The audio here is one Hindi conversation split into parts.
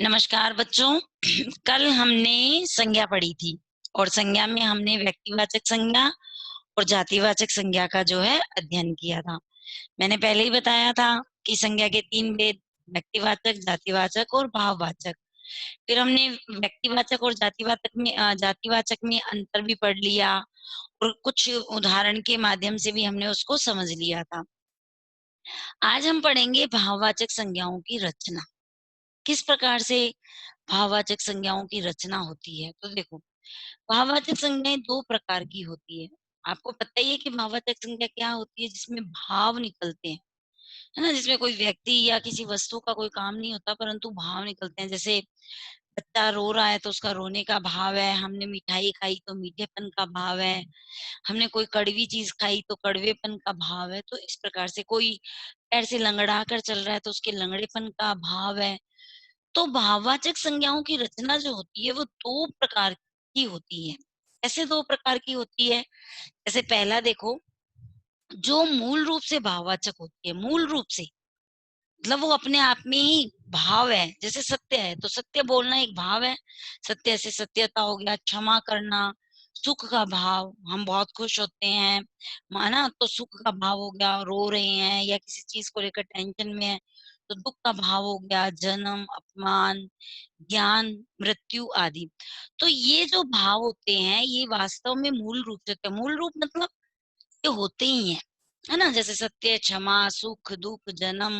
नमस्कार बच्चों। कल हमने संज्ञा पढ़ी थी और संज्ञा में हमने व्यक्तिवाचक संज्ञा और जातिवाचक संज्ञा का जो है अध्ययन किया था। मैंने पहले ही बताया था कि संज्ञा के 3 भेद व्यक्तिवाचक, जातिवाचक और भाववाचक। फिर हमने व्यक्तिवाचक और जातिवाचक में अंतर भी पढ़ लिया और कुछ उदाहरण के माध्यम से भी हमने उसको समझ लिया था। आज हम पढ़ेंगे भाववाचक संज्ञाओं की रचना। किस प्रकार से भाववाचक संज्ञाओं की रचना होती है। तो देखो, भाववाचक संज्ञाएं 2 प्रकार की होती है। आपको पता ही है कि भाववाचक संज्ञा क्या होती है, जिसमें भाव निकलते हैं, है ना? जिसमें कोई व्यक्ति या किसी वस्तु का कोई काम नहीं होता, परंतु भाव निकलते हैं। जैसे बच्चा रो रहा है तो उसका रोने का भाव है, हमने मिठाई खाई तो मीठेपन का भाव है, हमने कोई कड़वी चीज खाई तो कड़वेपन का भाव है। तो इस प्रकार से कोई पैर से लंगड़ा कर चल रहा है तो उसके लंगड़ेपन का भाव है। तो भाववाचक संज्ञाओं की रचना जो होती है वो 2 प्रकार की होती है। ऐसे 2 प्रकार की होती है। जैसे पहला देखो, जो मूल रूप से भाववाचक होती है, मूल रूप से मतलब वो अपने आप में ही भाव है। जैसे सत्य है तो सत्य बोलना एक भाव है। सत्य से सत्यता हो गया, क्षमा करना, सुख का भाव, हम बहुत खुश होते हैं, माना तो सुख का भाव हो गया, रो रहे हैं या किसी चीज को लेकर टेंशन में है तो दुख का भाव हो गया, जन्म, अपमान, ज्ञान, मृत्यु आदि। तो ये जो भाव होते हैं ये वास्तव में मूल रूप से होते हैं। मूल रूप मतलब ये होते ही हैं, है ना? जैसे सत्य, क्षमा, सुख, दुख, जन्म,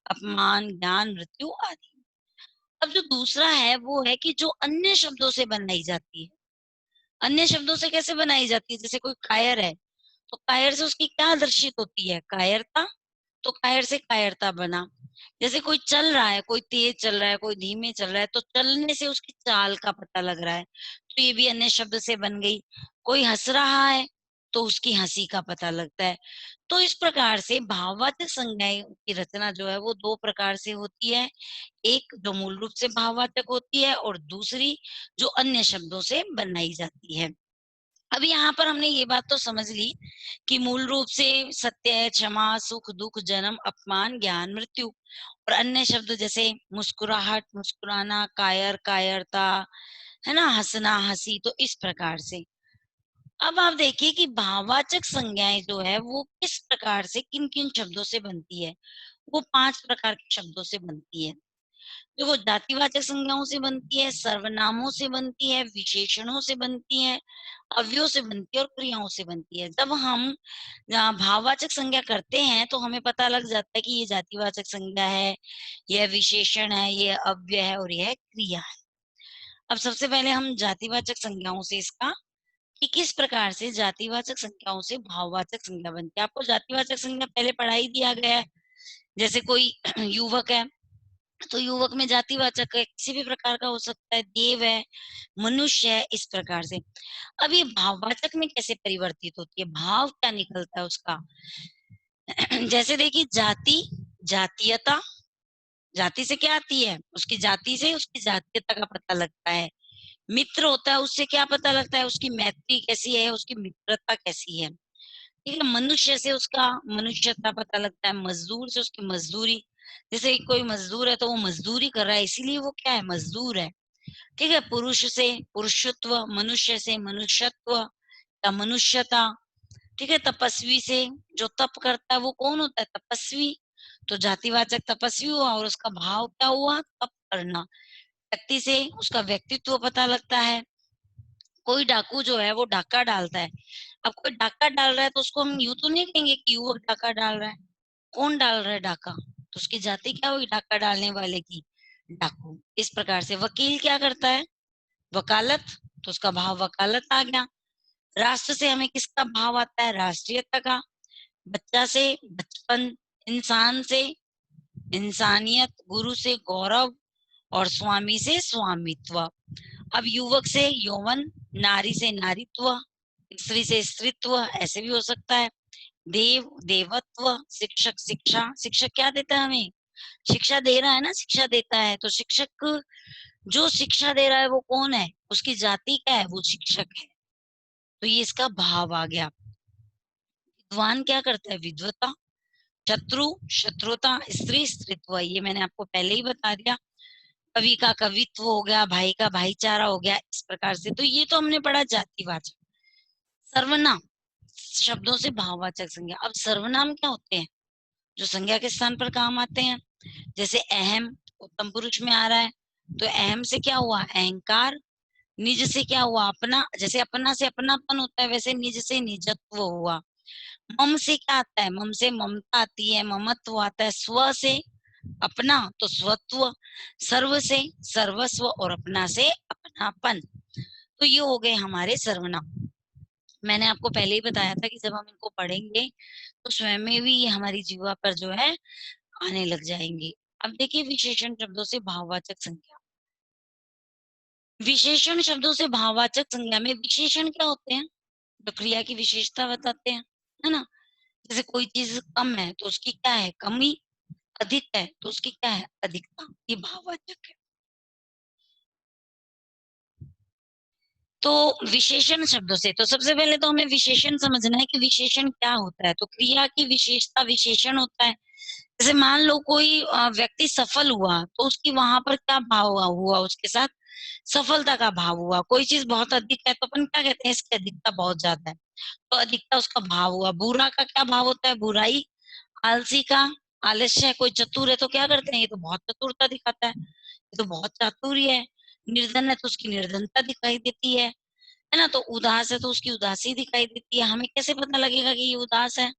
अपमान, ज्ञान, मृत्यु आदि। अब जो दूसरा है वो है कि जो अन्य शब्दों से बनाई जाती है। अन्य शब्दों से कैसे बनाई जाती है? जैसे कोई कायर है तो कायर से उसकी क्या दर्शित होती है? कायरता। तो कायर से कायरता बना। जैसे कोई चल रहा है, कोई तेज चल रहा है, कोई धीमे चल रहा है, तो चलने से उसकी चाल का पता लग रहा है, तो ये भी अन्य शब्द से बन गई। कोई हंस रहा है तो उसकी हंसी का पता लगता है। तो इस प्रकार से भाववाचक संज्ञाएं की रचना जो है वो 2 प्रकार से होती है। एक जो मूल रूप से भाववाचक होती है और दूसरी जो अन्य शब्दों से बनाई जाती है। अब यहाँ पर हमने ये बात तो समझ ली कि मूल रूप से सत्य है, क्षमा, सुख, दुख, जन्म, अपमान, ज्ञान, मृत्यु। और अन्य शब्द जैसे मुस्कुराहट, मुस्कुराना, कायर, कायरता, है ना, हंसना, हंसी। तो इस प्रकार से अब आप देखिए कि भाववाचक संज्ञाएं जो है वो किस प्रकार से किन किन शब्दों से बनती है। वो 5 प्रकार के शब्दों से बनती है। जो वो जातिवाचक संज्ञाओं से बनती है, सर्वनामों से बनती है, विशेषणों से बनती है, अव्ययों से बनती है और क्रियाओं से बनती है। जब हम भाववाचक संज्ञा करते हैं तो हमें पता लग जाता है कि ये जातिवाचक संज्ञा है, यह विशेषण है, ये अव्यय है और यह क्रिया है। अब सबसे पहले हम जातिवाचक संज्ञाओं से इसका कि किस प्रकार से जातिवाचक संज्ञाओं से भाववाचक संज्ञा बनती है। आपको जातिवाचक संज्ञा पहले पढ़ा ही दिया गया है। जैसे कोई युवक है तो युवक में जातिवाचक है, किसी भी प्रकार का हो सकता है, देव है, मनुष्य है, इस प्रकार से। अब ये भाववाचक में कैसे परिवर्तित होती है, भाव क्या निकलता है उसका? जैसे देखिए, जाति, जातीयता। जाति से क्या आती है? उसकी जाति से उसकी जातीयता का पता लगता है। मित्र होता है, उससे क्या पता लगता है? उसकी मैत्री कैसी है, उसकी मित्रता कैसी है। ठीक है। मनुष्य से उसका मनुष्यता पता लगता है, मजदूर से उसकी मजदूरी। जैसे कोई मजदूर है तो वो मजदूरी कर रहा है, इसीलिए वो क्या है? मजदूर है। ठीक है। पुरुष से पुरुषत्व, मनुष्य से मनुष्यत्व या मनुष्यता। ठीक है। तपस्वी से, जो तप करता है वो कौन होता है? तपस्वी। तो जातिवाचक तपस्वी हुआ और उसका भाव क्या हुआ? तप करना। व्यक्ति से उसका व्यक्तित्व पता लगता है। कोई डाकू जो है वो डाका डालता है। अब कोई डाका डाल रहा है तो उसको हम यूं तो नहीं कहेंगे कि युवक डाका डाल रहा है। कौन डाल रहा है डाका? तो उसकी जाति क्या हुई डाका डालने वाले की? डाकू। इस प्रकार से वकील क्या करता है? वकालत। तो उसका भाव वकालत आ गया। राष्ट्र से हमें किसका भाव आता है? राष्ट्रीयता का। बच्चा से बचपन, इंसान से इंसानियत, गुरु से गौरव और स्वामी से स्वामित्व। अब युवक से यौवन, नारी से नारीत्व, स्त्री से स्त्रीत्व, ऐसे भी हो सकता है। देव, देवत्व, शिक्षक, शिक्षा। शिक्षक क्या देता है हमें? शिक्षा दे रहा है ना, शिक्षा देता है। तो शिक्षक, जो शिक्षा दे रहा है वो कौन है? उसकी जाति क्या है? वो शिक्षक है। तो ये इसका भाव आ गया। विद्वान क्या करता है? विद्वता। शत्रु, शत्रुता, स्त्री, स्त्रीत्व। ये मैंने आपको पहले ही बता दिया। कवि का कवित्व हो गया, भाई का भाईचारा हो गया, इस प्रकार से। तो ये तो हमने पढ़ा जातिवाचक। सर्वनाम शब्दों से भाववाचक संज्ञा। अब सर्वनाम क्या होते हैं? जो संज्ञा के स्थान पर काम आते हैं। जैसे अहम उत्तम पुरुष में आ रहा है, तो अहम से क्या हुआ? अहंकार। निज से क्या हुआ? अपना। जैसे अपना से अपनापन होता है, वैसे निज से निजत्व हुआ। मम से क्या आता है? मम से ममता आती है, ममत्व आता है। स्व से अपना, तो स्वत्व। सर्व से सर्वस्व, और अपना से अपनापन। तो ये हो गए हमारे सर्वनाम। मैंने आपको पहले ही बताया था कि जब हम इनको पढ़ेंगे तो स्वयं में भी ये हमारी जीवा पर जो है आने लग जाएंगे। अब देखिए विशेषण शब्दों से भाववाचक संज्ञा। विशेषण शब्दों से भाववाचक संज्ञा में विशेषण क्या होते हैं? जो क्रिया की विशेषता बताते हैं, है ना। जैसे कोई चीज कम है तो उसकी क्या है? कमी। अधिक है तो उसकी क्या है? अधिकता। ये भाववाचक है। तो विशेषण शब्दों से, तो सबसे पहले तो हमें विशेषण समझना है कि विशेषण क्या होता है। तो क्रिया की विशेषता विशेषण होता है। जैसे मान लो कोई व्यक्ति सफल हुआ, तो उसकी वहां पर क्या भाव हुआ? उसके साथ सफलता का भाव हुआ। कोई चीज बहुत अधिक है तो अपन क्या कहते हैं? इसकी अधिकता बहुत ज्यादा है, तो अधिकता उसका भाव हुआ। बुरा का क्या भाव होता है? बुराई। आलसी का आलस्य है। कोई चतुर है तो क्या करते हैं? ये तो बहुत चतुरता दिखाता है, ये तो बहुत चातुर्य है। निर्धन है तो उसकी निर्धनता दिखाई देती है ना। तो उदास है तो उसकी उदासी दिखाई देती है। हमें कैसे पता लगेगा कि ये उदास है?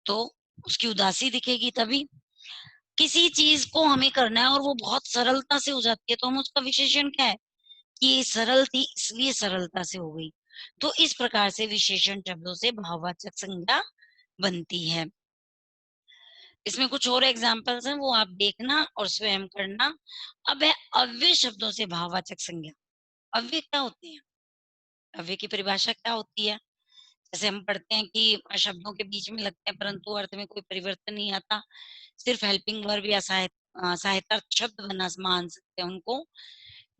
तो उसकी उदासी दिखेगी तभी। किसी चीज को हमें करना है और वो बहुत सरलता से हो जाती है, तो हम उसका विशेषण क्या है? कि ये सरल थी इसलिए सरलता से हो गई। तो इस प्रकार से विशेषण शब्दों से भाववाचक संज्ञा बनती है। इसमें कुछ और एग्जाम्पल्स हैं, वो आप देखना और स्वयं करना। अब है अव्यय शब्दों से भाववाचक संज्ञा। अव्यय क्या होते हैं? अव्यय की परिभाषा क्या होती है? जैसे हम पढ़ते हैं कि शब्दों के बीच में लगते हैं परंतु अर्थ में कोई परिवर्तन नहीं आता, सिर्फ हेल्पिंग वर्ब या सहायता शब्द बना मान सकते हैं उनको।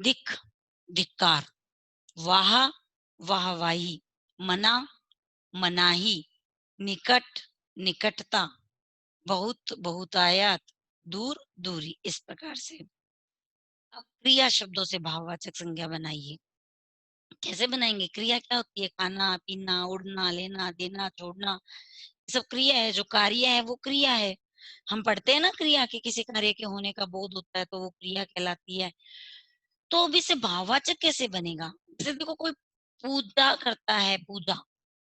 दिख धिक्कार, वाह वाहवाही, मना मनाही, निकट निकटता, बहुत बहुतायत, दूर दूरी, इस प्रकार से। अब क्रिया शब्दों से भाववाचक संज्ञा बनाइए। कैसे बनाएंगे? क्रिया क्या होती है? खाना पीना, उड़ना, लेना देना, छोड़ना, ये सब क्रिया है। जो कार्य है वो क्रिया है। हम पढ़ते हैं ना क्रिया के किसी कार्य के होने का बोध होता है तो वो क्रिया कहलाती है। तो अब इससे भाववाचक कैसे बनेगा? जैसे देखो कोई पूजा करता है, पूजा,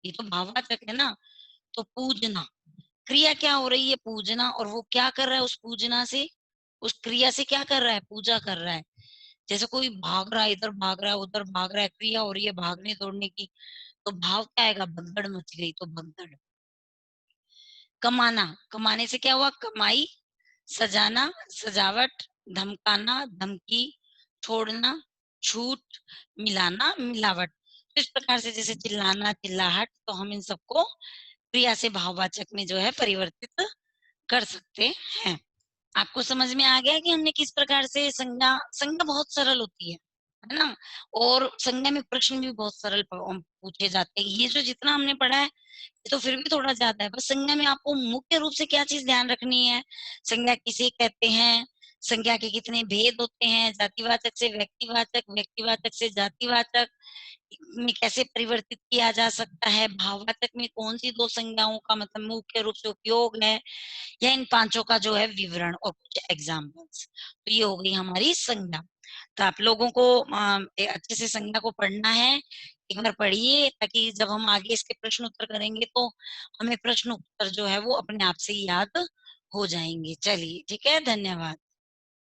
ये तो भाववाचक है ना। तो पूजना, क्रिया क्या हो रही है? पूजना। और वो क्या कर रहा है? उस पूजना से, उस क्रिया से क्या कर रहा है? पूजा कर रहा है। जैसे कोई भाग रहा है, इधर भाग रहा है, उधर भाग रहा है, क्रिया हो रही है भागने दौड़ने की, तो भाव क्या आएगा? भगदड़ मच गई, तो भगदड़। कमाना, कमाने से क्या हुआ? कमाई। सजाना सजावट, धमकाना धमकी, छोड़ना छूट, मिलाना मिलावट। तो इस प्रकार से जैसे चिल्लाना चिल्लाहट, तो हम इन सबको क्रिया से भाववाचक में जो है परिवर्तित कर सकते हैं। आपको समझ में आ गया कि हमने किस प्रकार से संज्ञा, संज्ञा बहुत सरल होती है ना। और संज्ञा में प्रश्न भी बहुत सरल पूछे जाते हैं। ये जो जितना हमने पढ़ा है ये तो फिर भी थोड़ा ज्यादा है। बस संज्ञा में आपको मुख्य रूप से क्या चीज ध्यान रखनी है? संज्ञा किसे कहते हैं, संज्ञा के कितने भेद होते हैं, जातिवाचक से व्यक्तिवाचक, व्यक्तिवाचक से जातिवाचक में कैसे परिवर्तित किया जा सकता है, भाववाचक में कौन सी दो संज्ञाओं का मतलब मुख्य रूप से उपयोग है, या इन पांचों का जो है विवरण और कुछ एग्जाम्पल्स। तो ये हो गई हमारी संज्ञा। तो आप लोगों को अच्छे से संज्ञा को पढ़ना है। एक बार पढ़िए ताकि जब हम आगे इसके प्रश्न उत्तर करेंगे तो हमें प्रश्न उत्तर जो है वो अपने आप से याद हो जाएंगे। चलिए ठीक है, धन्यवाद।